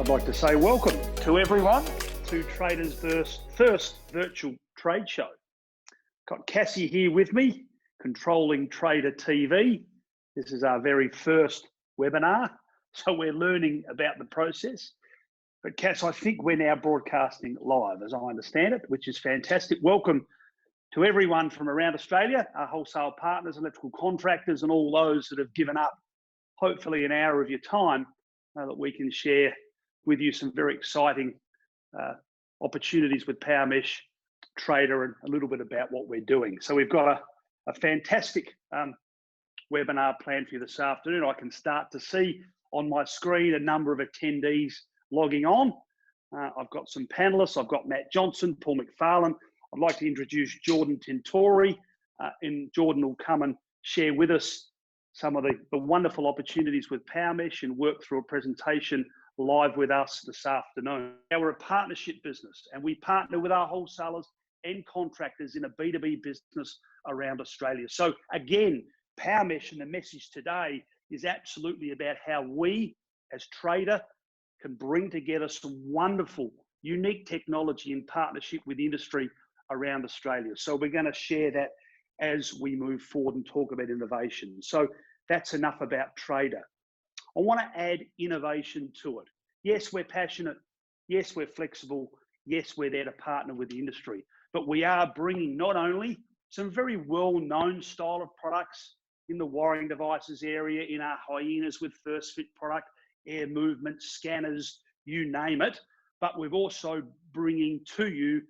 I'd like to say welcome to everyone to Traders' first virtual trade show. Got Cassie here with me, controlling Trader TV. This is our very first webinar, so we're learning about the process. But Cass, I think we're now broadcasting live, as I understand it, which is fantastic. Welcome to everyone from around Australia, our wholesale partners, electrical contractors, and all those that have given up, hopefully, an hour of your time that we can share with you some very exciting opportunities with Powermesh, Trader, and a little bit about what we're doing. So we've got a fantastic webinar planned for you this afternoon. I can start to see on my screen a number of attendees logging on. I've got some panelists. I've got Matt Johnson, Paul McFarlane. I'd like to introduce Jordan Tentori, and Jordan will come and share with us some of the wonderful opportunities with Powermesh and work through a presentation live with us this afternoon. Now, we're a partnership business and we partner with our wholesalers and contractors in a B2B business around Australia. So again, Powermesh and the message today is absolutely about how we as Trader can bring together some wonderful, unique technology in partnership with industry around Australia. So we're going to share that as we move forward and talk about innovation. So that's enough about Trader. I want to add innovation to it. Yes, we're passionate. Yes, we're flexible. Yes, we're there to partner with the industry. But we are bringing not only some very well-known style of products in the wiring devices area, in our hyenas with first fit product, air movement, scanners, you name it. But we're also bringing to you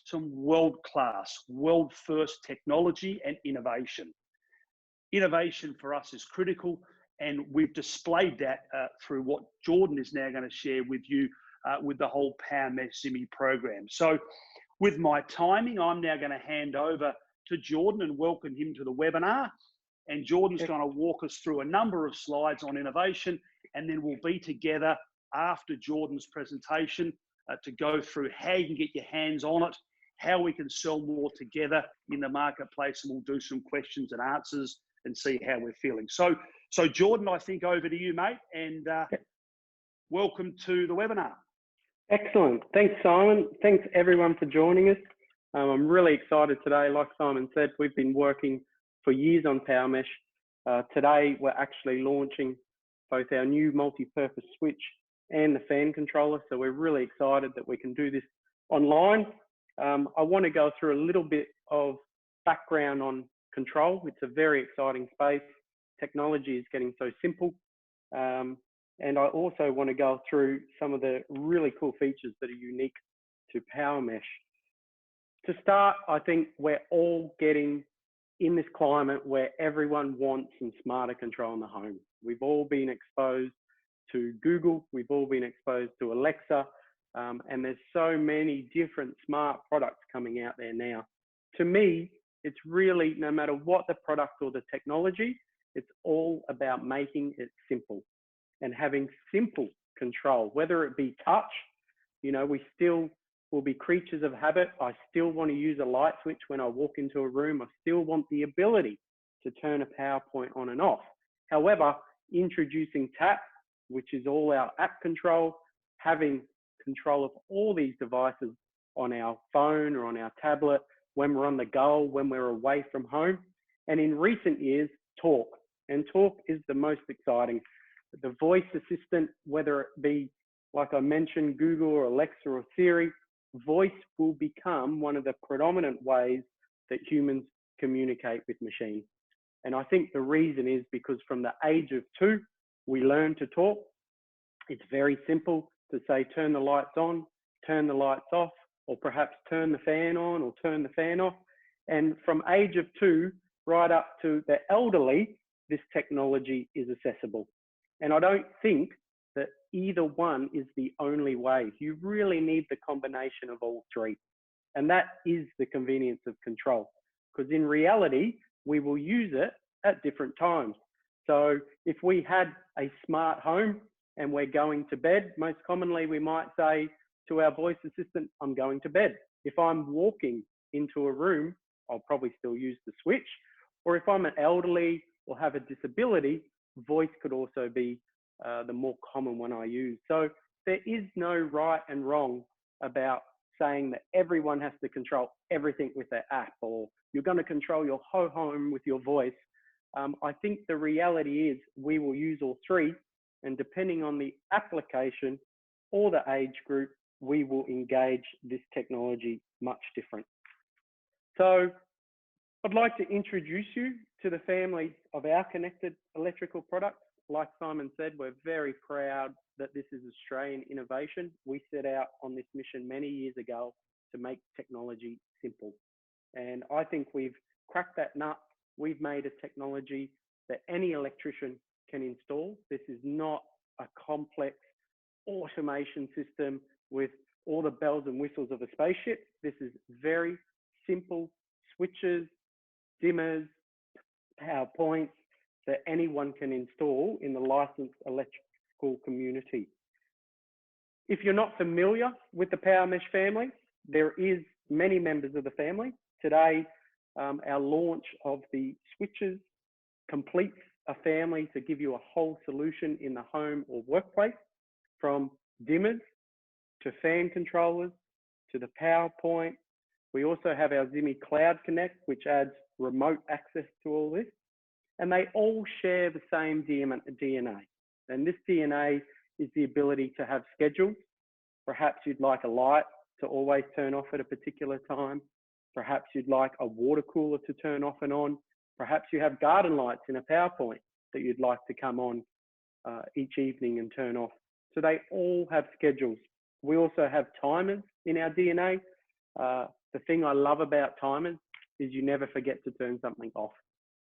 some world-class, world-first technology and innovation. Innovation for us is critical, and we've displayed that through what Jordan is now going to share with you with the whole Powermesh Zimi program. So with my timing, I'm now going to hand over to Jordan and welcome him to the webinar. And Jordan's going to walk us through a number of slides on innovation, and then we'll be together after Jordan's presentation to go through how you can get your hands on it, how we can sell more together in the marketplace, and we'll do some questions and answers and see how we're feeling. So Jordan, I think over to you, mate, and welcome to the webinar. Excellent. Thanks, Simon. Thanks, everyone, for joining us. I'm really excited today. Like Simon said, we've been working for years on Powermesh. Today, we're actually launching both our new multi-purpose switch and the fan controller, so we're really excited that we can do this online. I want to go through a little bit of background on control. It's a very exciting space. Technology is getting so simple. And I also want to go through some of the really cool features that are unique to Powermesh. To start, I think we're all getting in this climate where everyone wants some smarter control in the home. We've all been exposed to Google. We've all been exposed to Alexa. And there's so many different smart products coming out there now. To me, it's really, no matter what the product or the technology, it's all about making it simple and having simple control, whether it be touch. You know, we still will be creatures of habit. I still want to use a light switch when I walk into a room. I still want the ability to turn a power point on and off. However, introducing tap, which is all our app control, having control of all these devices on our phone or on our tablet, when we're on the go, when we're away from home. And in recent years, talk. And talk is the most exciting. The voice assistant, whether it be, like I mentioned, Google or Alexa or Siri, voice will become one of the predominant ways that humans communicate with machines. And I think the reason is because from the age of 2, we learn to talk. It's very simple to say, turn the lights on, turn the lights off, or perhaps turn the fan on or turn the fan off. And from age of 2 right up to the elderly, this technology is accessible. And I don't think that either one is the only way. You really need the combination of all three. And that is the convenience of control. Because in reality, we will use it at different times. So if we had a smart home and we're going to bed, most commonly we might say to our voice assistant, I'm going to bed. If I'm walking into a room, I'll probably still use the switch. Or if I'm an elderly or have a disability, voice could also be the more common one I use. So there is no right and wrong about saying that everyone has to control everything with their app, or you're going to control your whole home with your voice. I think the reality is we will use all three, and depending on the application or the age group, we will engage this technology much different. So I'd like to introduce you to the family of our connected electrical products. Like Simon said, we're very proud that this is Australian innovation. We set out on this mission many years ago to make technology simple. And I think we've cracked that nut. We've made a technology that any electrician can install. This is not a complex automation system with all the bells and whistles of a spaceship. This is very simple switches, dimmers, power points that anyone can install in the licensed electrical community. If you're not familiar with the Powermesh family, there is many members of the family. Today, our launch of the switches completes a family to give you a whole solution in the home or workplace, from dimmers to fan controllers to the PowerPoint. We also have our Zimi Cloud Connect, which adds remote access to all this. And they all share the same DNA. And this DNA is the ability to have schedules. Perhaps you'd like a light to always turn off at a particular time. Perhaps you'd like a water cooler to turn off and on. Perhaps you have garden lights in a PowerPoint that you'd like to come on each evening and turn off. So they all have schedules. We also have timers in our DNA. The thing I love about timers is you never forget to turn something off.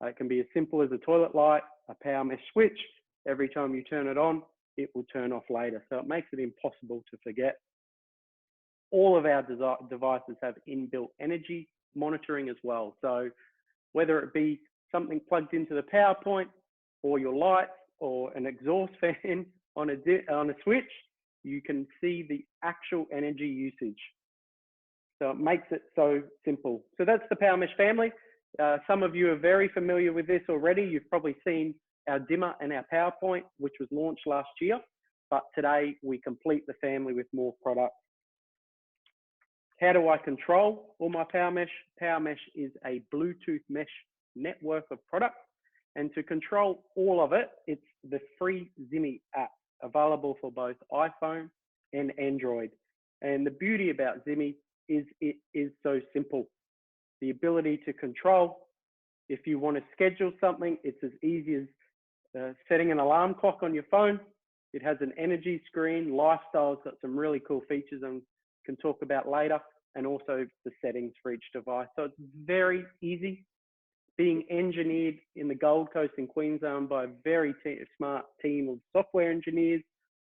It can be as simple as a toilet light, a Powermesh switch. Every time you turn it on, it will turn off later. So it makes it impossible to forget. All of our devices have inbuilt energy monitoring as well. So whether it be something plugged into the PowerPoint or your lights or an exhaust fan on a switch, you can see the actual energy usage. So it makes it so simple. So that's the Powermesh family. Some of you are very familiar with this already. You've probably seen our dimmer and our PowerPoint, which was launched last year. But today we complete the family with more products. How do I control all my Powermesh? Powermesh is a Bluetooth mesh network of products. And to control all of it, it's the free Zimi app, available for both iPhone and Android. And the beauty about Zimi is it is so simple. The ability to control. If you want to schedule something, it's as easy as setting an alarm clock on your phone. It has an energy screen. Lifestyle's got some really cool features and can talk about later, and also the settings for each device. So it's very easy. Being engineered in the Gold Coast in Queensland by a very smart team of software engineers,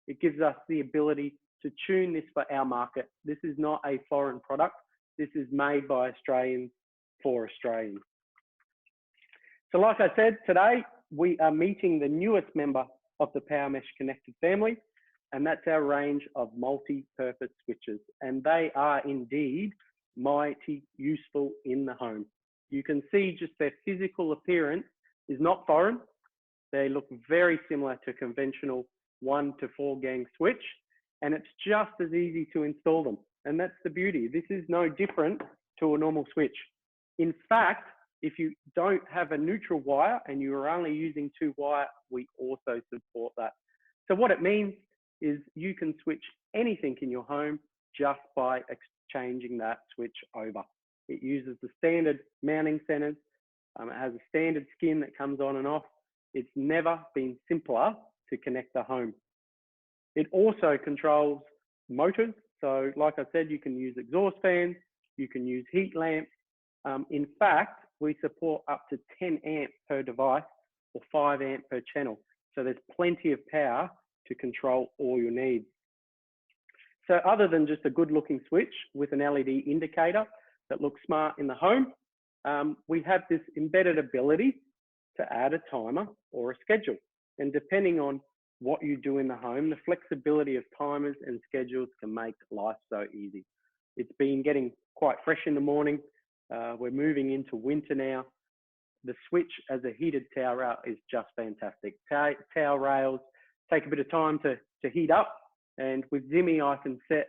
it gives us the ability to tune this for our market. This is not a foreign product. This is made by Australians for Australians. So like I said, today we are meeting the newest member of the Powermesh Connected family, and that's our range of multi-purpose switches. And they are indeed mighty useful in the home. You can see just their physical appearance is not foreign. They look very similar to conventional 1 to 4 gang switch, and it's just as easy to install them. And that's the beauty. This is no different to a normal switch. In fact, if you don't have a neutral wire and you are only using 2 wire, we also support that. So what it means is you can switch anything in your home just by changing that switch over. It uses the standard mounting centers. It has a standard skin that comes on and off. It's never been simpler to connect the home. It also controls motors. So like I said, you can use exhaust fans, you can use heat lamps. In fact, we support up to 10 amp per device or 5 amp per channel. So there's plenty of power to control all your needs. So other than just a good looking switch with an LED indicator that looks smart in the home, we have this embedded ability to add a timer or a schedule. And depending on what you do in the home, the flexibility of timers and schedules can make life so easy. It's been getting quite fresh in the morning. We're moving into winter now. The switch as a heated towel rail is just fantastic. Towel rails take a bit of time to heat up, And with Zimi, I can set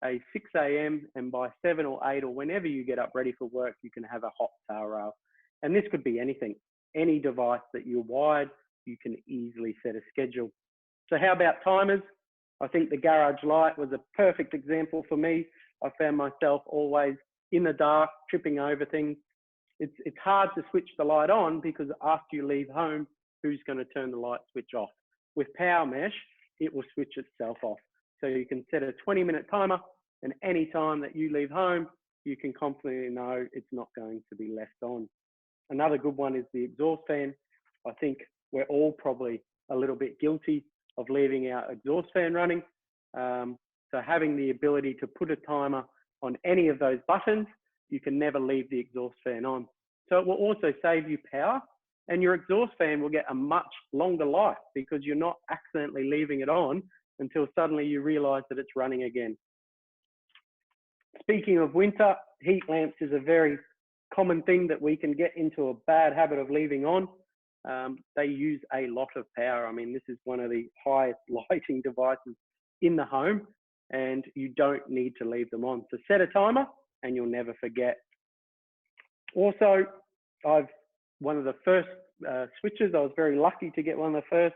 a 6 a.m. and by 7 or 8 or whenever you get up ready for work, you can have a hot tail rail. And this could be anything, any device that you're wired, you can easily set a schedule. So how about timers? I think the garage light was a perfect example for me. I found myself always in the dark, tripping over things. It's hard to switch the light on because after you leave home, who's going to turn the light switch off? With Powermesh, it will switch itself off. So you can set a 20-minute timer, and any time that you leave home, you can confidently know it's not going to be left on. Another good one is the exhaust fan. I think we're all probably a little bit guilty of leaving our exhaust fan running. So having the ability to put a timer on any of those buttons, you can never leave the exhaust fan on. So it will also save you power, and your exhaust fan will get a much longer life because you're not accidentally leaving it on until suddenly you realize that it's running again. Speaking of winter, heat lamps is a very common thing that we can get into a bad habit of leaving on. They use a lot of power. I mean, this is one of the highest lighting devices in the home, and you don't need to leave them on. So set a timer and you'll never forget. Also, one of the first switches, I was very lucky to get one of the first.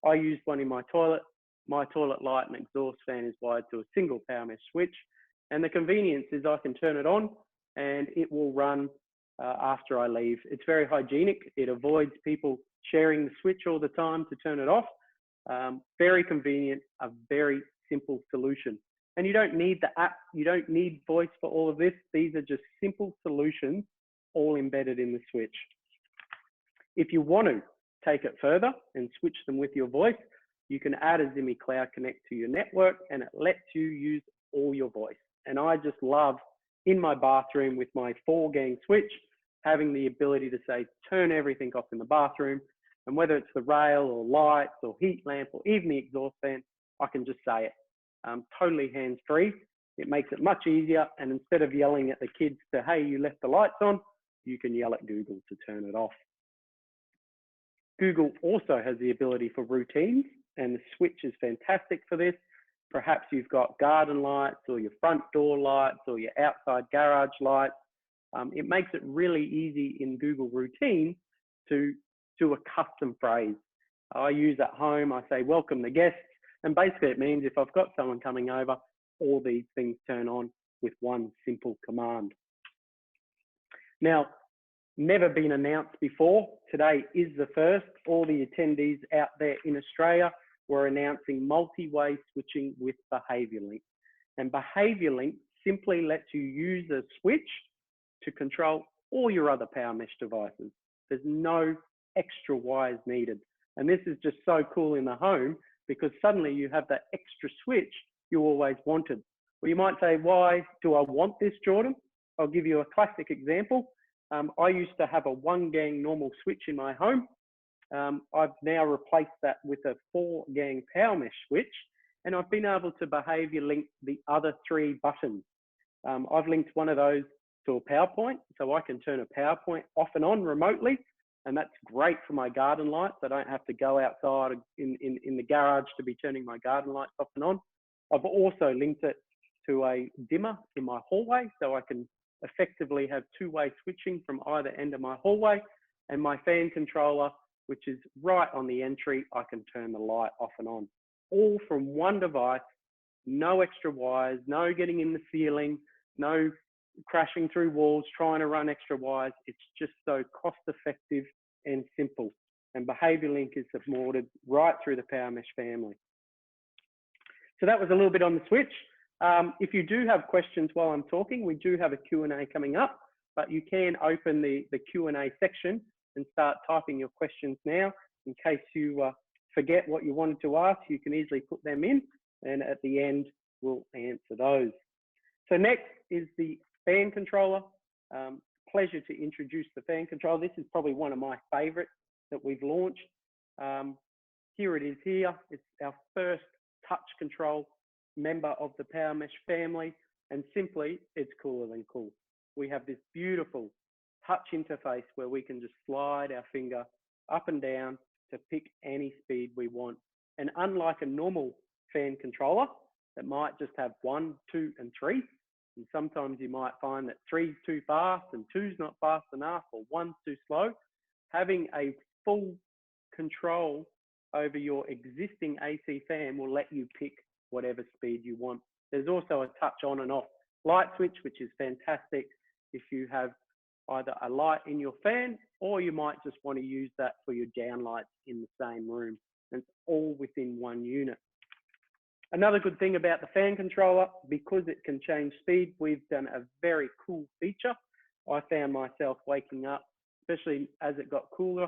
I used one in my toilet. My toilet light and exhaust fan is wired to a single Powermesh switch. And the convenience is I can turn it on and it will run after I leave. It's very hygienic. It avoids people sharing the switch all the time to turn it off. Very convenient, a very simple solution. And you don't need the app, you don't need voice for all of this. These are just simple solutions all embedded in the switch. If you want to take it further and switch them with your voice, you can add a Zimi Cloud Connect to your network and it lets you use all your voice. And I just love in my bathroom with my 4-gang switch, having the ability to say, turn everything off in the bathroom. And whether it's the rail or lights or heat lamp or even the exhaust fan, I can just say it. Totally hands-free. It makes it much easier. And instead of yelling at the kids to, hey, you left the lights on, you can yell at Google to turn it off. Google also has the ability for routines, and the switch is fantastic for this. Perhaps you've got garden lights or your front door lights or your outside garage lights. It makes it really easy in Google Routine to do a custom phrase. I use at home, I say, welcome the guests. And basically it means if I've got someone coming over, all these things turn on with one simple command. Now, never been announced before. Today is the first. All the attendees out there in Australia were announcing multi-way switching with Behavior Link. And Behavior Link simply lets you use a switch to control all your other Powermesh devices. There's no extra wires needed. And this is just so cool in the home because suddenly you have that extra switch you always wanted. Well, you might say, why do I want this, Jordan? I'll give you a classic example. I used to have a 1-gang normal switch in my home. I've now replaced that with a 4-gang Powermesh switch, and I've been able to behavior link the other 3 buttons. I've linked one of those to a PowerPoint, so I can turn a PowerPoint off and on remotely, and that's great for my garden lights. I don't have to go outside in the garage to be turning my garden lights off and on. I've also linked it to a dimmer in my hallway, so I can effectively have 2-way switching from either end of my hallway, and my fan controller, which is right on the entry, I can turn the light off and on. All from one device, no extra wires, no getting in the ceiling, no crashing through walls, trying to run extra wires. It's just so cost effective and simple. And Behavior Link is supported right through the Powermesh family. So that was a little bit on the switch. If you do have questions while I'm talking, we do have a Q&A coming up, but you can open the Q&A section and start typing your questions now. In case you forget what you wanted to ask, you can easily put them in, and at the end, we'll answer those. So next is the fan controller. Pleasure to introduce the fan controller. This is probably one of my favorites that we've launched. Here it is here. It's our first touch control member of the Powermesh family, and simply, it's cooler than cool. We have this beautiful touch interface where we can just slide our finger up and down to pick any speed we want. And unlike a normal fan controller, that might just have 1, 2, and 3. And sometimes you might find that 3's too fast and 2's not fast enough, or 1's too slow. Having a full control over your existing AC fan will let you pick whatever speed you want. There's also a touch on and off light switch, which is fantastic if you have either a light in your fan, or you might just want to use that for your downlights in the same room. And it's all within one unit. Another good thing about the fan controller, because it can change speed, we've done a very cool feature. I found myself waking up, especially as it got cooler,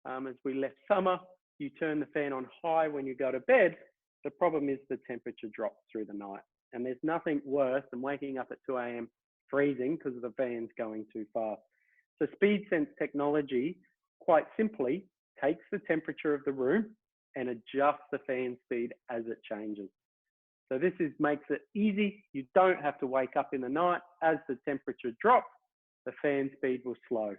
as we left summer, you turn the fan on high when you go to bed. The problem is the temperature drops through the night. And there's nothing worse than waking up at 2 a.m. freezing because the fan's going too fast. So SpeedSense technology, quite simply, takes the temperature of the room and adjusts the fan speed as it changes. So this makes it easy. You don't have to wake up in the night. As the temperature drops, the fan speed will slow.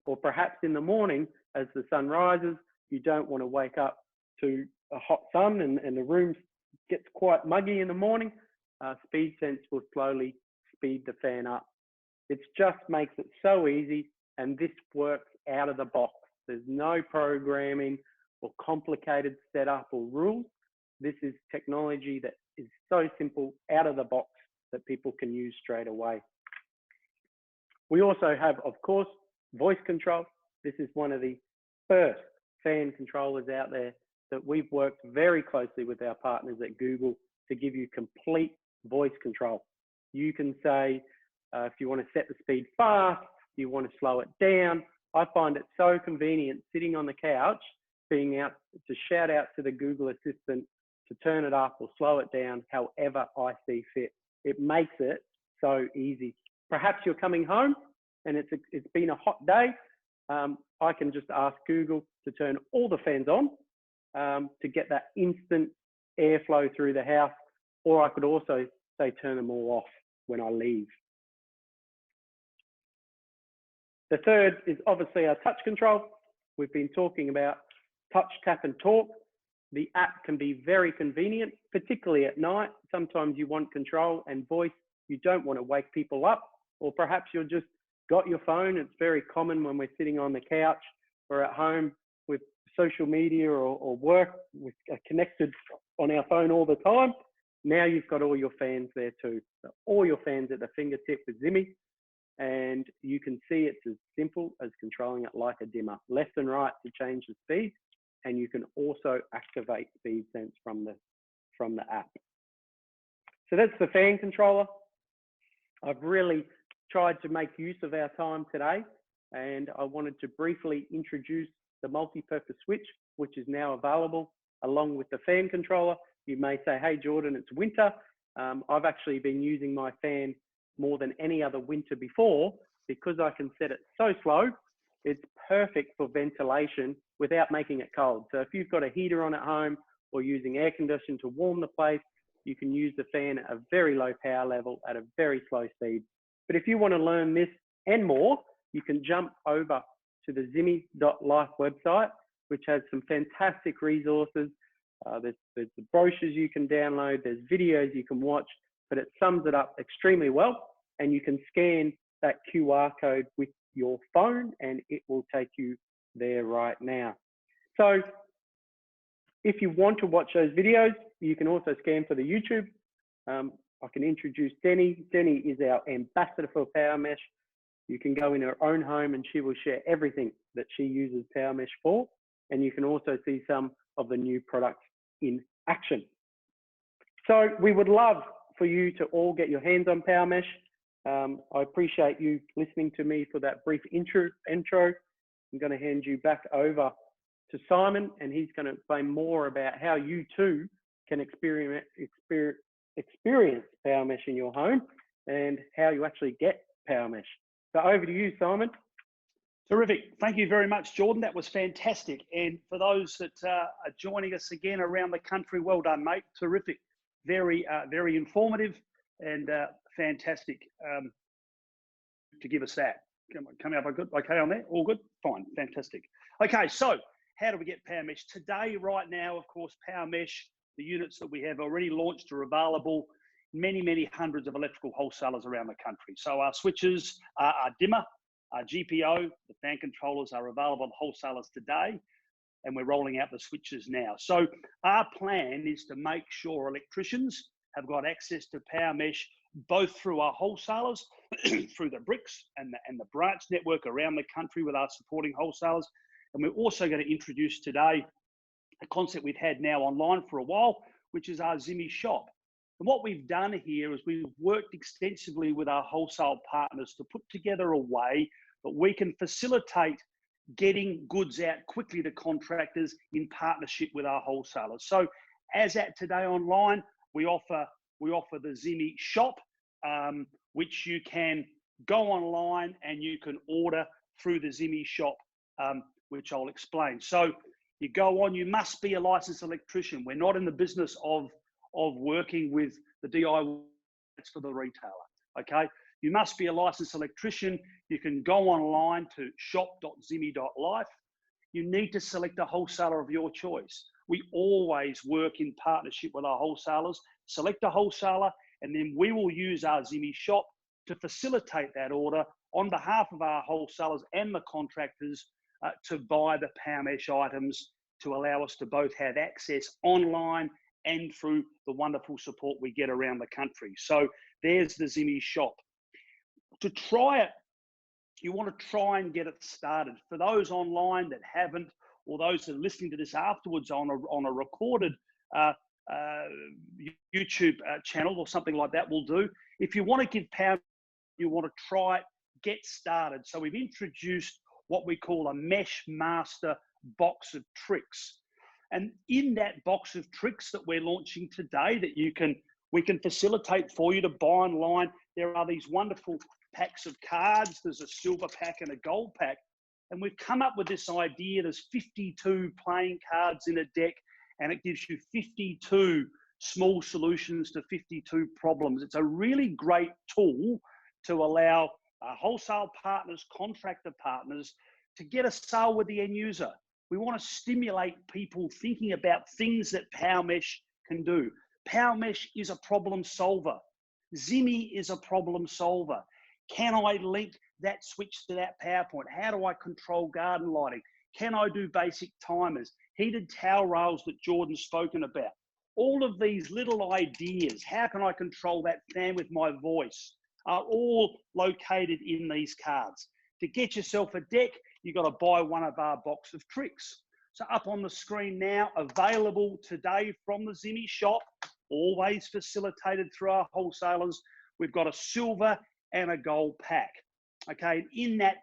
Or perhaps in the morning, as the sun rises, you don't want to wake up to a hot sun and the room gets quite muggy in the morning. SpeedSense will slowly speed the fan up. It just makes it so easy, and this works out of the box. There's no programming or complicated setup or rules. This is technology that is so simple, out of the box, that people can use straight away. We also have, of course, voice control. This is one of the first fan controllers out there that we've worked very closely with our partners at Google to give you complete voice control. You can say, if you want to set the speed fast, you want to slow it down. I find it so convenient sitting on the couch, being out to shout out to the Google Assistant to turn it up or slow it down however I see fit. It makes it so easy. Perhaps you're coming home and it's been a hot day. I can just ask Google to turn all the fans on to get that instant airflow through the house, or I could also say turn them all off when I leave. The third is obviously our touch control. We've been talking about touch, tap, and talk. The app can be very convenient, particularly at night. Sometimes you want control and voice. You don't want to wake people up, or perhaps you've just got your phone. It's very common when we're sitting on the couch or at home with social media or work, we're connected on our phone all the time. Now you've got all your fans there too. So all your fans at the fingertip with Zimi, and you can see it's as simple as controlling it like a dimmer, left and right to change the speed, and you can also activate SpeedSense from the app. So that's the fan controller. I've really tried to make use of our time today, and I wanted to briefly introduce the MultiPurpose Switch, which is now available along with the fan controller. You may say, hey, Jordan, it's winter. I've actually been using my fan more than any other winter before because I can set it so slow. It's perfect for ventilation without making it cold. So if you've got a heater on at home or using air conditioning to warm the place, you can use the fan at a very low power level at a very slow speed. But if you want to learn this and more, you can jump over to the zimi.life website, which has some fantastic resources. There's the brochures you can download, there's videos you can watch, but it sums it up extremely well. And you can scan that QR code with your phone and it will take you there right now. So if you want to watch those videos, you can also scan for the YouTube. I can introduce Denny. Denny is our ambassador for Powermesh. You can go in her own home and she will share everything that she uses Powermesh for. And you can also see some of the new products in action. So we would love for you to all get your hands on Powermesh. I appreciate you listening to me for that brief intro. I'm going to hand you back over to Simon, and he's going to explain more about how you too can experience Powermesh in your home and how you actually get Powermesh. So over to you, Simon. Terrific. Thank you very much, Jordan. That was fantastic. And for those that are joining us again around the country, well done, mate. Terrific. Very, very informative and fantastic to give us that. Come out good? Okay on there? All good? Fine. Fantastic. Okay, so how do we get Powermesh? Today, right now, of course, Powermesh The units that we have already launched are available in many hundreds of electrical wholesalers around the country. So our switches, our dimmer, our GPO, the fan controllers are available to wholesalers today, and we're rolling out the switches now. So our plan is to make sure electricians have got access to Powermesh, both through our wholesalers, through the bricks and the branch network around the country with our supporting wholesalers. And we're also going to introduce today a concept we've had now online for a while, which is our Zimi shop. And what we've done here is we've worked extensively with our wholesale partners to put together a way that we can facilitate getting goods out quickly to contractors in partnership with our wholesalers. So as at today online, we offer the Zimi shop, which you can go online and you can order through the Zimi shop, which I'll explain. So you go on, you must be a licensed electrician. We're not in the business of working with the DIY for the retailer, okay? You must be a licensed electrician. You can go online to shop.zimi.life. You need to select a wholesaler of your choice. We always work in partnership with our wholesalers. Select a wholesaler, and then we will use our Zimi shop to facilitate that order on behalf of our wholesalers and the contractors to buy the Powermesh items, to allow us to both have access online and through the wonderful support we get around the country. So there's the Zimi shop. To try it, you want to try and get it started. For those online that haven't, or those that are listening to this afterwards on a recorded YouTube channel or something like that will do. If you want to give Power, you want to try it, get started. So we've introduced what we call a Mesh Master box of tricks. And in that box of tricks that we're launching today that we can facilitate for you to buy online, there are these wonderful packs of cards. There's a silver pack and a gold pack. And we've come up with this idea. There's 52 playing cards in a deck, and it gives you 52 small solutions to 52 problems. It's a really great tool to allow our wholesale partners, contractor partners, to get a sale with the end user. We want to stimulate people thinking about things that Powermesh can do. Powermesh is a problem solver. Zimi is a problem solver. Can I link that switch to that PowerPoint? How do I control garden lighting? Can I do basic timers? Heated towel rails that Jordan's spoken about. All of these little ideas, how can I control that fan with my voice, are all located in these cards. To get yourself a deck, you've got to buy one of our box of tricks. So up on the screen now, available today from the Zimi shop, always facilitated through our wholesalers. We've got a silver and a gold pack. Okay, in that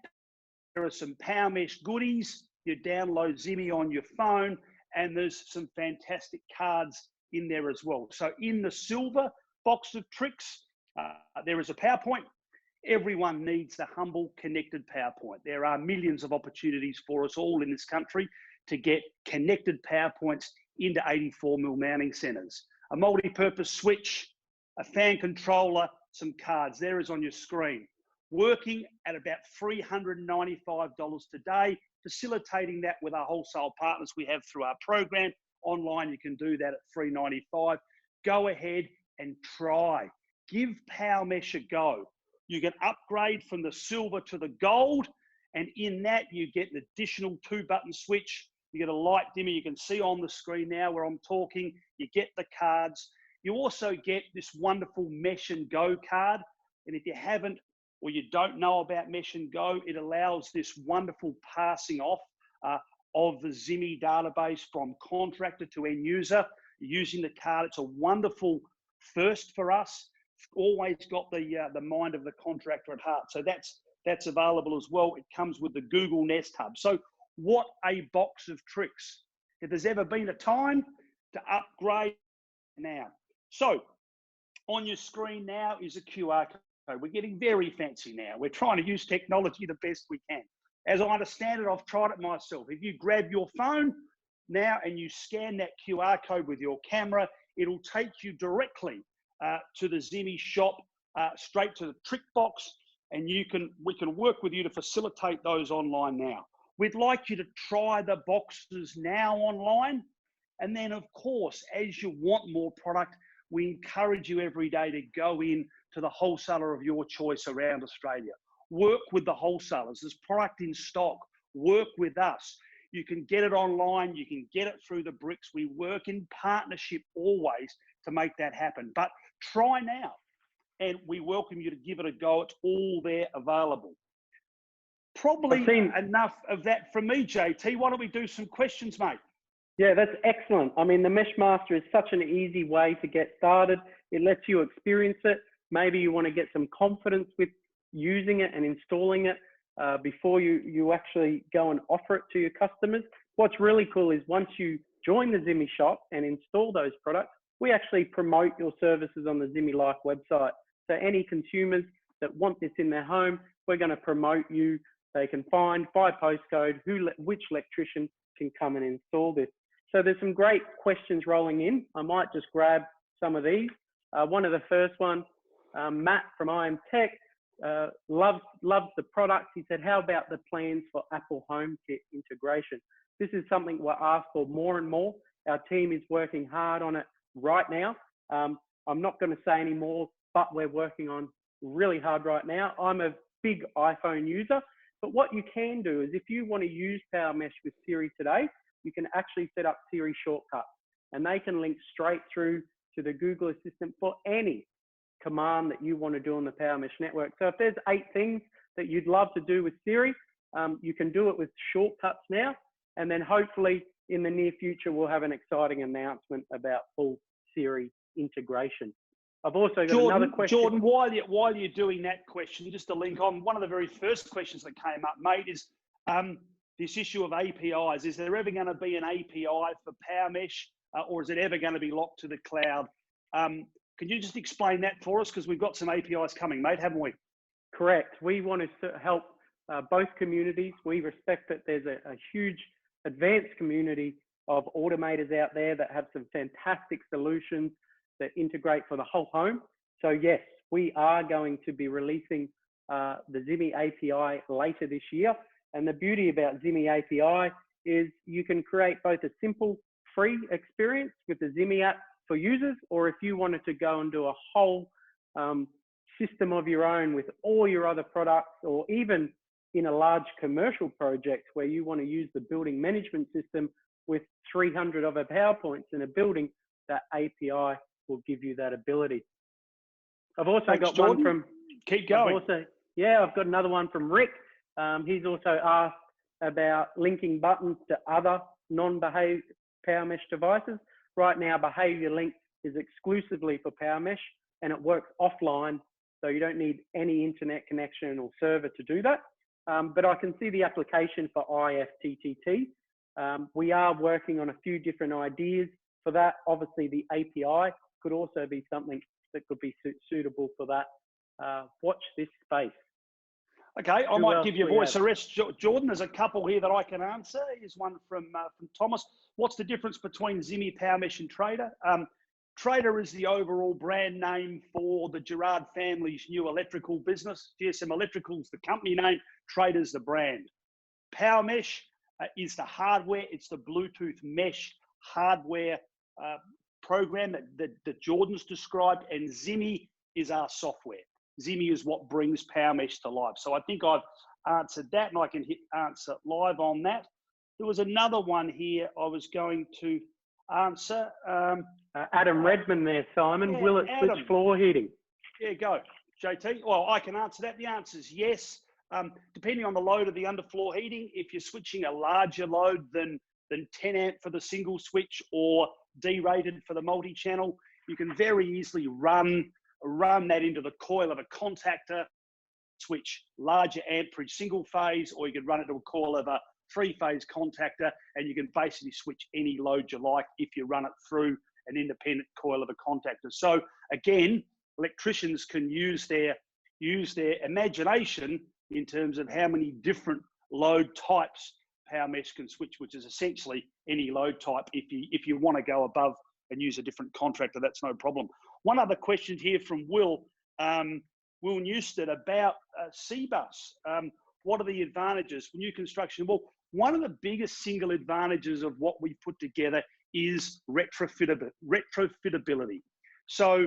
there are some Powermesh goodies. You download Zimi on your phone, and there's some fantastic cards in there as well. So in the silver box of tricks, there is a PowerPoint. Everyone needs the humble connected PowerPoint. There are millions of opportunities for us all in this country to get connected PowerPoints into 84mm mounting centers. A multi-purpose switch, a fan controller, some cards. There is on your screen. Working at about $395 today, facilitating that with our wholesale partners we have through our program. Online, you can do that at $395. Go ahead and try. Give Powermesh a go. You can upgrade from the silver to the gold, and in that you get an additional 2-button switch. You get a light dimmer. You can see on the screen now where I'm talking. You get the cards. You also get this wonderful Mesh and Go card. And if you haven't or you don't know about Mesh and Go, it allows this wonderful passing off of the Zimi database from contractor to end user using the card. It's a wonderful first for us. Always got the mind of the contractor at heart. So that's available as well. It comes with the Google Nest Hub. So what a box of tricks. If there's ever been a time to upgrade, now. So on your screen now is a QR code. We're getting very fancy now. We're trying to use technology the best we can. As I understand it, I've tried it myself. If you grab your phone now and you scan that QR code with your camera, it'll take you directly to the Zimi shop, straight to the trick box, and we can work with you to facilitate those online now. We'd like you to try the boxes now online. And then, of course, as you want more product, we encourage you every day to go in to the wholesaler of your choice around Australia. Work with the wholesalers. There's product in stock. Work with us. You can get it online. You can get it through the bricks. We work in partnership always to make that happen. But try now, and we welcome you to give it a go. It's all there available. Probably enough of that from me, JT. Why don't we do some questions, mate? Yeah, that's excellent. I mean, the Mesh Master is such an easy way to get started. It lets you experience it. Maybe you want to get some confidence with using it and installing it before you actually go and offer it to your customers. What's really cool is once you join the Zimi shop and install those products, we actually promote your services on the Zimi Life website. So any consumers that want this in their home, we're going to promote you. They can find by postcode which electrician can come and install this. So there's some great questions rolling in. I might just grab some of these. One of the first one, Matt from IM Tech, loves the product. He said, how about the plans for Apple HomeKit integration? This is something we're asked for more and more. Our team is working hard on it right now. I'm not going to say any more, but we're working on really hard right now. I'm a big iPhone user, but what you can do is if you want to use Powermesh with Siri today, you can actually set up Siri shortcuts, and they can link straight through to the Google Assistant for any command that you want to do on the Powermesh network. So if there's 8 things that you'd love to do with Siri, you can do it with shortcuts now, and then hopefully in the near future we'll have an exciting announcement about full Siri integration. I've also got another question. Jordan, while you're doing that question, just to link on, one of the very first questions that came up, mate, is this issue of APIs. Is there ever going to be an API for Powermesh, or is it ever going to be locked to the cloud? Can you just explain that for us? Because we've got some APIs coming, mate, haven't we? Correct. We want to help both communities. We respect that there's a huge advanced community of automators out there that have some fantastic solutions that integrate for the whole home. So yes, we are going to be releasing the Zimi API later this year. And the beauty about Zimi API is you can create both a simple free experience with the Zimi app for users, or if you wanted to go and do a whole system of your own with all your other products, or even in a large commercial project where you want to use the building management system with 300 of our PowerPoints in a building, that API will give you that ability. I've also got Jordan. One from... Keep going. I've got another one from Rick. He's also asked about linking buttons to other non-behavior Powermesh devices. Right now, Behavior Link is exclusively for Powermesh, and it works offline, so you don't need any internet connection or server to do that. But I can see the application for IFTTT. We are working on a few different ideas for that. Obviously, the API could also be something that could be suitable for that. Watch this space. Okay, I might give you a voice arrest, Jordan. There's a couple here that I can answer. Here's one from Thomas. What's the difference between Zimi, Powermesh, and Trader? Trader is the overall brand name for the Gerard family's new electrical business. GSM Electrical's the company name. Trader's the brand. Powermesh is the hardware. It's the Bluetooth mesh hardware program that Jordan's described, and Zimi is our software. Zimi is what brings Powermesh to life. So I think I've answered that, and I can hit answer live on that. There was another one here I was going to answer. Adam Redmond there, Simon. Yeah, Will it switch floor heating? Yeah, go, JT. Well, I can answer that. The answer is yes. Depending on the load of the underfloor heating, if you're switching a larger load than 10 amp for the single switch or D-rated for the multi-channel, you can very easily run that into the coil of a contactor, switch larger amperage single phase, or you could run it to a coil of a 3-phase contactor, and you can basically switch any load you like if you run it through an independent coil of a contactor. So again, electricians can use their imagination in terms of how many different load types Powermesh can switch, which is essentially any load type. If you want to go above and use a different contractor, that's no problem. One other question here from Will Newstead about CBus. What are the advantages for new construction? Well, one of the biggest single advantages of what we put together is retrofitability. So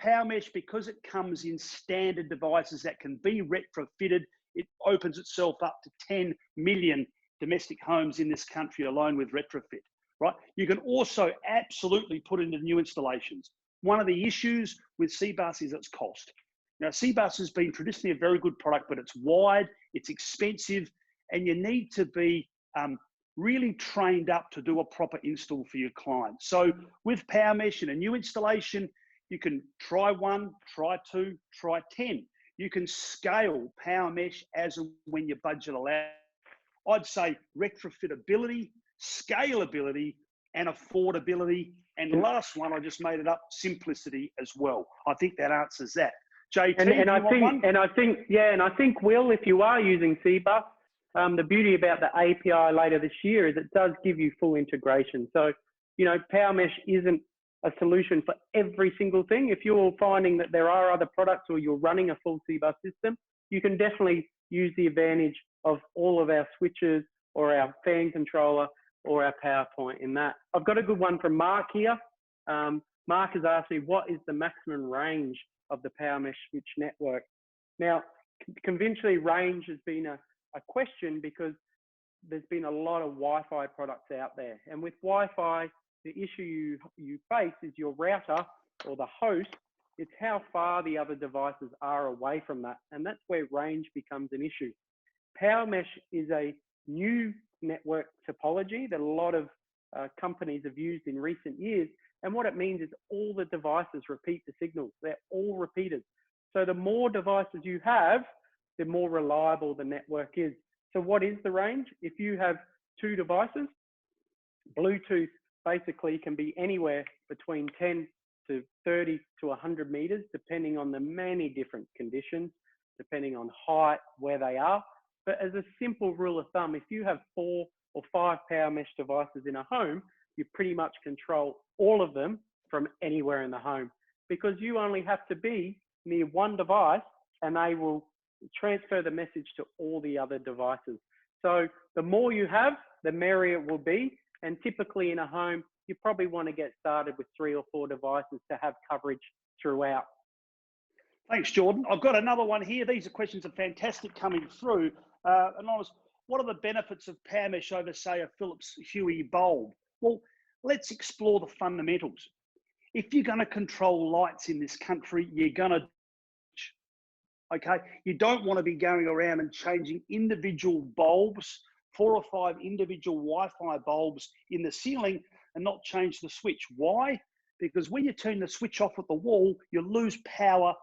Powermesh, because it comes in standard devices that can be retrofitted, it opens itself up to 10 million domestic homes in this country alone with retrofit, right? You can also absolutely put into new installations. One of the issues with CBus is its cost. Now, CBus has been traditionally a very good product, but it's wide, it's expensive, and you need to be really trained up to do a proper install for your client. So with Powermesh in a new installation, you can try 1, try 2, try 10. You can scale Powermesh as and when your budget allows. I'd say retrofitability, scalability, and affordability. And last one, I just made it up, simplicity as well. I think that answers that. JT, I think, Will, if you are using CBus, the beauty about the API later this year is it does give you full integration. So, you know, Powermesh isn't a solution for every single thing. If you're finding that there are other products or you're running a full CBus system, you can definitely use the advantage of all of our switches or our fan controller or our PowerPoint in that. I've got a good one from Mark here. Mark has asked me, what is the maximum range of the Powermesh switch network? Now, conventionally, range has been a question because there's been a lot of Wi-Fi products out there. And with Wi-Fi, the issue you face is your router or the host. It's how far the other devices are away from that. And that's where range becomes an issue. Powermesh is a new network topology that a lot of companies have used in recent years. And what it means is all the devices repeat the signals. They're all repeaters. So the more devices you have, the more reliable the network is. So what is the range? If you have 2 devices, Bluetooth basically can be anywhere between 10 to 30 to 100 meters, depending on the many different conditions, depending on height, where they are. But as a simple rule of thumb, if you have 4 or 5 Powermesh devices in a home, you pretty much control all of them from anywhere in the home, because you only have to be near one device and they will transfer the message to all the other devices. So the more you have, the merrier it will be. And typically in a home, you probably want to get started with 3 or 4 devices to have coverage throughout. Thanks, Jordan. I've got another one here. These are questions are fantastic coming through. Anonymous, what are the benefits of Powermesh over, say, a Philips Hue bulb? Well, let's explore the fundamentals. If you're going to control lights in this country, you're going to, okay? You don't want to be going around and changing individual bulbs, 4 or 5 individual Wi-Fi bulbs in the ceiling and not change the switch. Why? Because when you turn the switch off at the wall, you lose power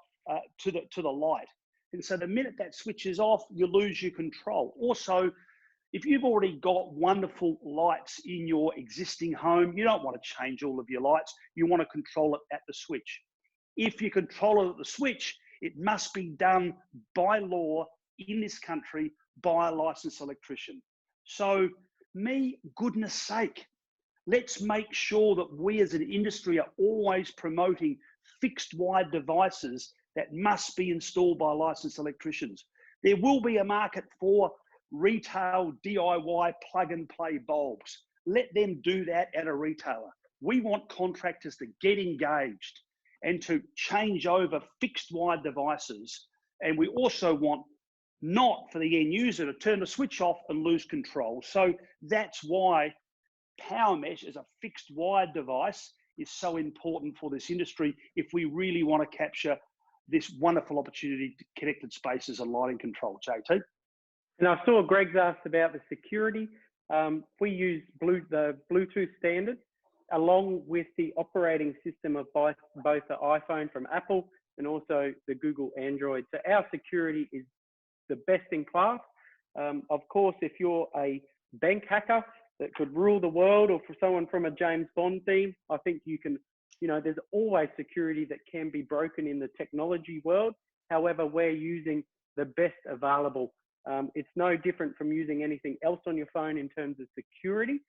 to the light. And so the minute that switch is off, you lose your control. Also, if you've already got wonderful lights in your existing home, you don't want to change all of your lights. You want to control it at the switch. If you control it at the switch, it must be done by law in this country by a licensed electrician. So, goodness sake, let's make sure that we as an industry are always promoting fixed wide devices that must be installed by licensed electricians. There will be a market for retail DIY plug and play bulbs. Let them do that at a retailer. We want contractors to get engaged and to change over fixed wide devices. And we also want not for the end user to turn the switch off and lose control. So that's why Powermesh as a fixed wide device is so important for this industry if we really want to capture this wonderful opportunity to connected spaces and lighting control. JT? And I saw Greg's asked about the security. We use the Bluetooth standard along with the operating system of both the iPhone from Apple and also the Google Android. So our security is the best in class. Of course, if you're a bank hacker that could rule the world, or for someone from a James Bond team, I think you can, there's always security that can be broken in the technology world. However, we're using the best available. It's no different from using anything else on your phone in terms of security.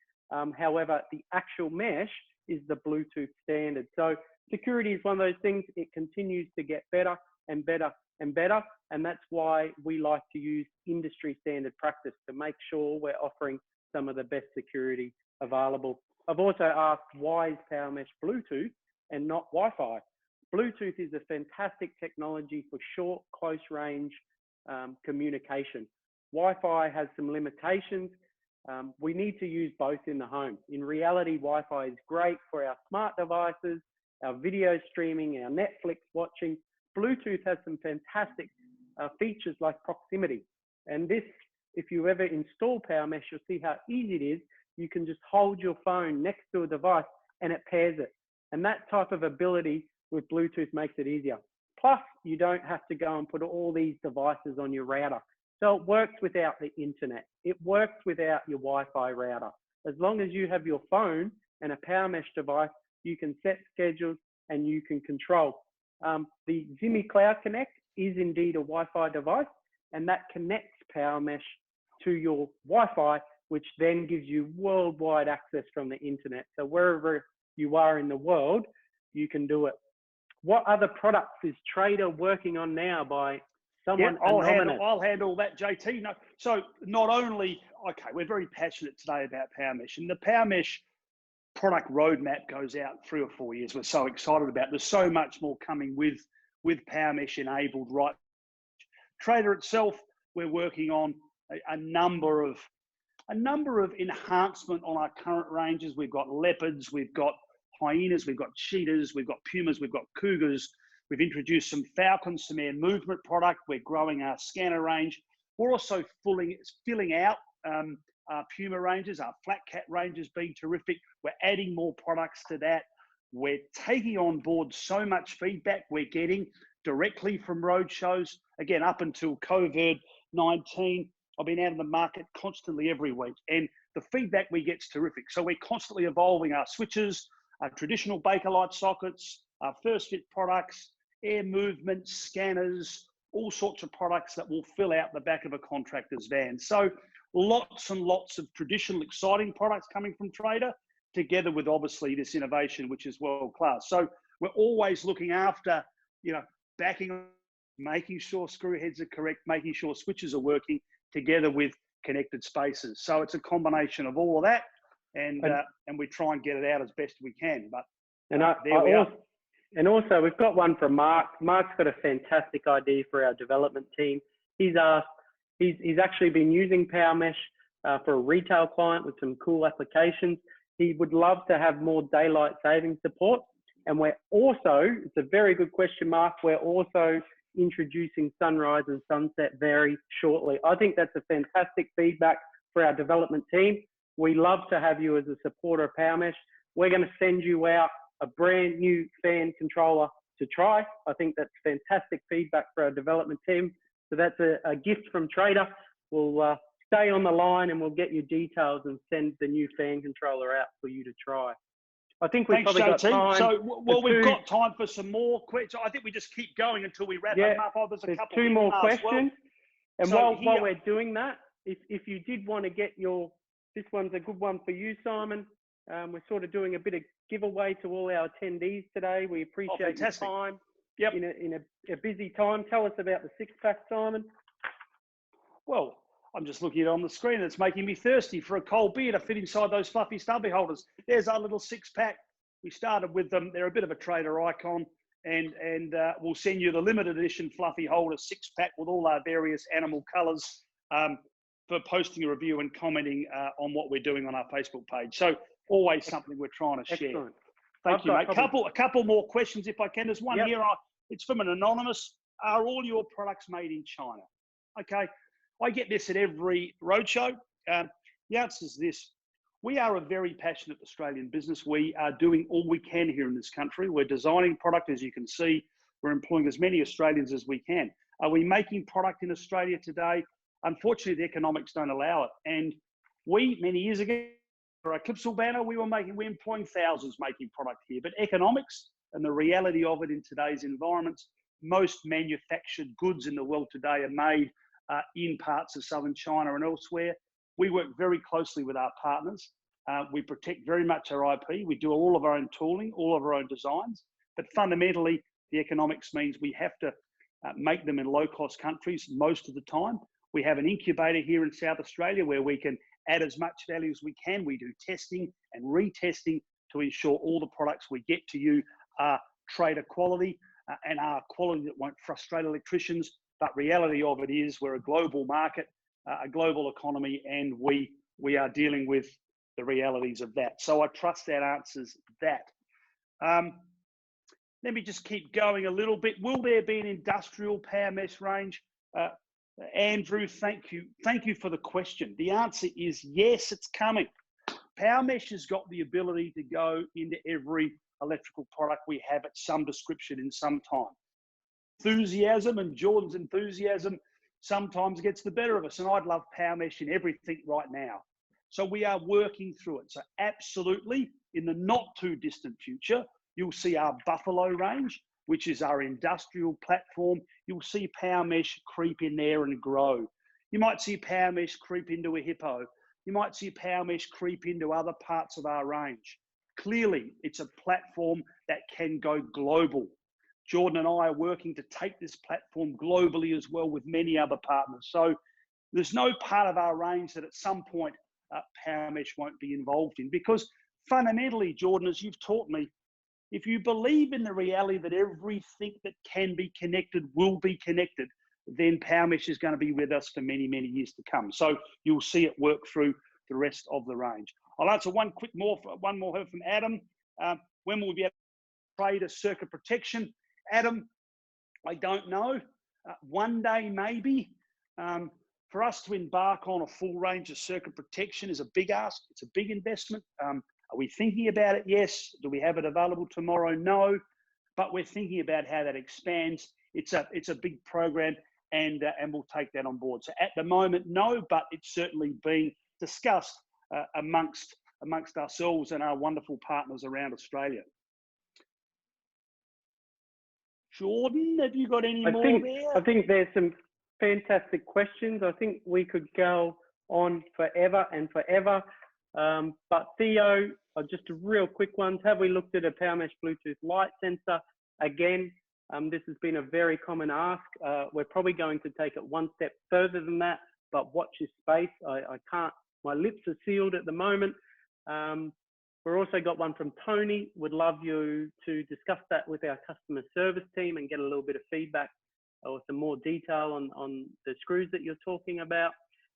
However, the actual mesh is the Bluetooth standard. So security is one of those things, it continues to get better and better and better. And that's why we like to use industry standard practice to make sure we're offering some of the best security available. I've also asked, why is Powermesh Bluetooth and not Wi-Fi? Bluetooth is a fantastic technology for short, close range communication. Wi-Fi has some limitations. We need to use both in the home. In reality, Wi-Fi is great for our smart devices, our video streaming, our Netflix watching. Bluetooth has some fantastic features like proximity. And this, if you ever install Powermesh, you'll see how easy it is. You can just hold your phone next to a device and it pairs it. And that type of ability with Bluetooth makes it easier. Plus, you don't have to go and put all these devices on your router. So it works without the internet. It works without your Wi-Fi router. As long as you have your phone and a Powermesh device, you can set schedules and you can control. The Zimi Cloud Connect is indeed a Wi-Fi device, and that connects Powermesh to your Wi-Fi, which then gives you worldwide access from the internet. So wherever you are in the world, you can do it. What other products is Trader working on now by someone anonymous? I'll handle that, JT. No, so not only, okay, we're very passionate today about Powermesh, and the Powermesh product roadmap goes out 3 or 4 years. We're so excited about it. There's so much more coming with Powermesh enabled, right? Trader itself, we're working on a number of enhancement on our current ranges. We've got leopards, we've got hyenas, we've got cheetahs, we've got pumas, we've got cougars. We've introduced some falcons, some air movement product. We're growing our scanner range. We're also filling out our puma ranges, our flat cat ranges being terrific. We're adding more products to that. We're taking on board so much feedback we're getting directly from road shows. Again, up until COVID-19, I've been out in the market constantly every week, and the feedback we get is terrific. So we're constantly evolving our switches, our traditional Bakelite sockets, our first fit products, air movement, scanners, all sorts of products that will fill out the back of a contractor's van. So lots and lots of traditional exciting products coming from Trader, together with obviously this innovation, which is world class. So we're always looking after, backing, making sure screw heads are correct, making sure switches are working, together with connected spaces. So it's a combination of all of that, and we try and get it out as best we can. But there we are. And also, we've got one from Mark. Mark's got a fantastic idea for our development team. He's actually been using Powermesh for a retail client with some cool applications. He would love to have more daylight saving support. And we're also, it's a very good question, Mark, we're also introducing sunrise and sunset very shortly. I think that's a fantastic feedback for our development team. We love to have you as a supporter of Powermesh. We're going to send you out a brand new fan controller to try. I think that's fantastic feedback for our development team. So that's a gift from Trader. We'll stay on the line and we'll get you details and send the new fan controller out for you to try. I think we've probably got time. So, we've got time for some more questions. I think we just keep going until we wrap them up. Oh, there's a couple 2 more questions. Well. And so while we're doing that, if you did want to get this one's a good one for you, Simon. We're sort of doing a bit of giveaway to all our attendees today. We appreciate your time. Yep. In a busy time. Tell us about the 6-pack, Simon. Well, I'm just looking at it on the screen. It's making me thirsty for a cold beer to fit inside those fluffy stubby holders. There's our little 6-pack. We started with them. They're a bit of a Trader icon, and we'll send you the limited edition fluffy holder 6-pack with all our various animal colours for posting a review and commenting on what we're doing on our Facebook page. So always something we're trying to share. Excellent. Thank you, mate. A couple more questions if I can. There's one here. It's from an anonymous. Are all your products made in China? Okay. I get this at every roadshow. The answer is this. We are a very passionate Australian business. We are doing all we can here in this country. We're designing product, as you can see. We're employing as many Australians as we can. Are we making product in Australia today? Unfortunately, the economics don't allow it. And many years ago, for our Clipsal banner, we're employing thousands making product here. But economics and the reality of it in today's environments, most manufactured goods in the world today are made in parts of southern China and elsewhere. We work very closely with our partners. We protect very much our IP. We do all of our own tooling, all of our own designs. But fundamentally, the economics means we have to make them in low-cost countries most of the time. We have an incubator here in South Australia where we can add as much value as we can. We do testing and retesting to ensure all the products we get to you are trader quality and are quality that won't frustrate electricians. But reality of it is we're a global market, a global economy, and we are dealing with the realities of that. So I trust that answers that. Let me just keep going a little bit. Will there be an industrial Powermesh range? Andrew, thank you. Thank you for the question. The answer is yes, it's coming. Powermesh has got the ability to go into every electrical product we have at some description in some time. Enthusiasm and Jordan's enthusiasm sometimes gets the better of us, and I'd love Powermesh in everything right now. So we are working through it. So absolutely, in the not too distant future, you'll see our Buffalo range, which is our industrial platform. You'll see Powermesh creep in there and grow. You might see Powermesh creep into a Hippo. You might see Powermesh creep into other parts of our range. Clearly, it's a platform that can go global. Jordan and I are working to take this platform globally as well with many other partners. So there's no part of our range that at some point Powermesh won't be involved in, because fundamentally, Jordan, as you've taught me, if you believe in the reality that everything that can be connected will be connected, then Powermesh is going to be with us for many, many years to come. So you'll see it work through the rest of the range. I'll answer one more from Adam. When will we be able to trade a circuit protection? Adam, I don't know. One day, maybe. For us to embark on a full range of circuit protection is a big ask. It's a big investment. Are we thinking about it? Yes. Do we have it available tomorrow? No. But we're thinking about how that expands. It's a big program, and we'll take that on board. So at the moment, no, but it's certainly being discussed amongst ourselves and our wonderful partners around Australia. Jordan, have you got any more there? I think there's some fantastic questions. I think we could go on forever and forever. But Theo, just a real quick one. Have we looked at a Powermesh Bluetooth light sensor? Again, this has been a very common ask. We're probably going to take it one step further than that, but watch this space. I can't, my lips are sealed at the moment. We've also got one from Tony. Would love you to discuss that with our customer service team and get a little bit of feedback or some more detail on the screws that you're talking about.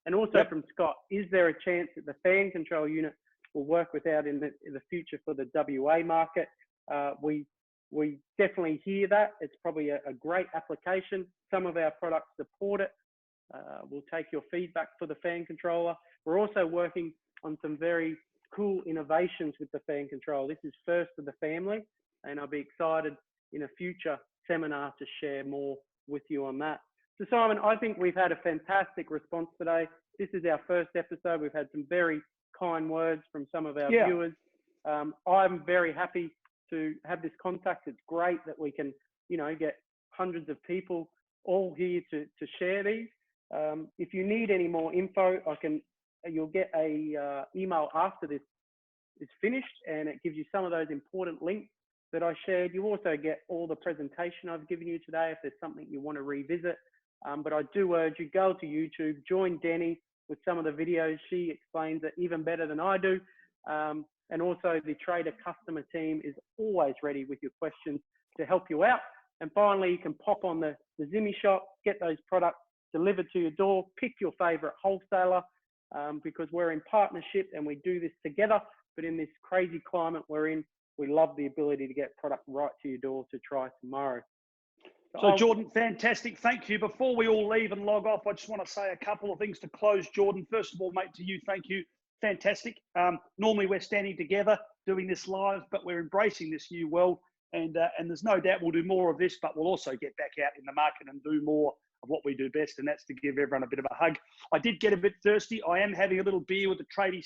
And also from Scott, is there a chance that the fan control unit will work without in the future for the WA market? We definitely hear that. It's probably a great application. Some of our products support it. We'll take your feedback for the fan controller. We're also working on some very cool innovations with the fan control. This is first of the family, and I'll be excited in a future seminar to share more with you on that. So Simon, I think we've had a fantastic response today. This is our first episode. We've had some very kind words from some of our viewers. I'm very happy to have this contact. It's great that we can, get hundreds of people all here to share these. If you need any more info, you'll get a email after this is finished, and it gives you some of those important links that I shared. You also get all the presentation I've given you today if there's something you want to revisit. But I do urge you, go to YouTube, join Denny with some of the videos. She explains it even better than I do. And also the trader customer team is always ready with your questions to help you out. And finally, you can pop on the Zimi shop, get those products delivered to your door, pick your favorite wholesaler, because we're in partnership and we do this together. But in this crazy climate we're in, we love the ability to get product right to your door to try tomorrow. So Jordan, fantastic. Thank you. Before we all leave and log off, I just want to say a couple of things to close, Jordan. First of all, mate, to you, thank you. Fantastic. Normally we're standing together doing this live, but we're embracing this new world. And there's no doubt we'll do more of this, but we'll also get back out in the market and do more of what we do best, and that's to give everyone a bit of a hug. I did get a bit thirsty. I am having a little beer with the tradie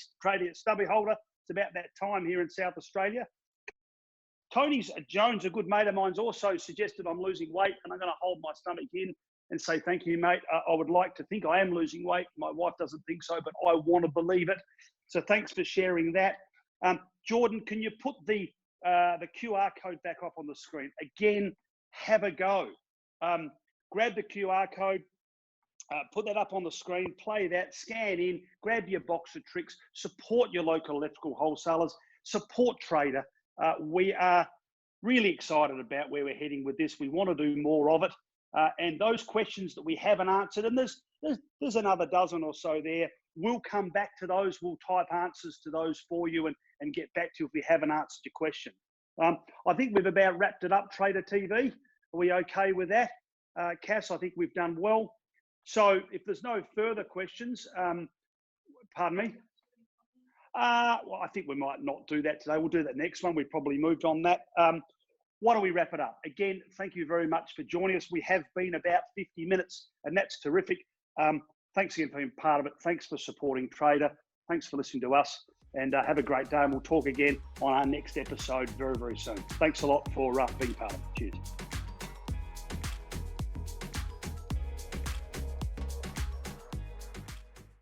stubby holder. It's about that time here in South Australia. Tony Jones, a good mate of mine's, also suggested I'm losing weight, and I'm going to hold my stomach in and say thank you, mate. I would like to think I am losing weight. My wife doesn't think so, but I want to believe it. So thanks for sharing that. Jordan, can you put the QR code back up on the screen? Again, have a go. Grab the QR code. put that up on the screen, play that, scan in, grab your box of tricks, support your local electrical wholesalers, support Trader. We are really excited about where we're heading with this. We want to do more of it. And those questions that we haven't answered, and there's another dozen or so there, we'll come back to those. We'll type answers to those for you and get back to you if we haven't answered your question. I think we've about wrapped it up, Trader TV. Are we okay with that? Cass, I think we've done well. So if there's no further questions, pardon me. Well, I think we might not do that today. We'll do that next one. We probably moved on that. Why don't we wrap it up? Again, thank you very much for joining us. We have been about 50 minutes, and that's terrific. Thanks again for being part of it. Thanks for supporting Trader. Thanks for listening to us, and have a great day. And we'll talk again on our next episode very, very soon. Thanks a lot for being part of it. Cheers.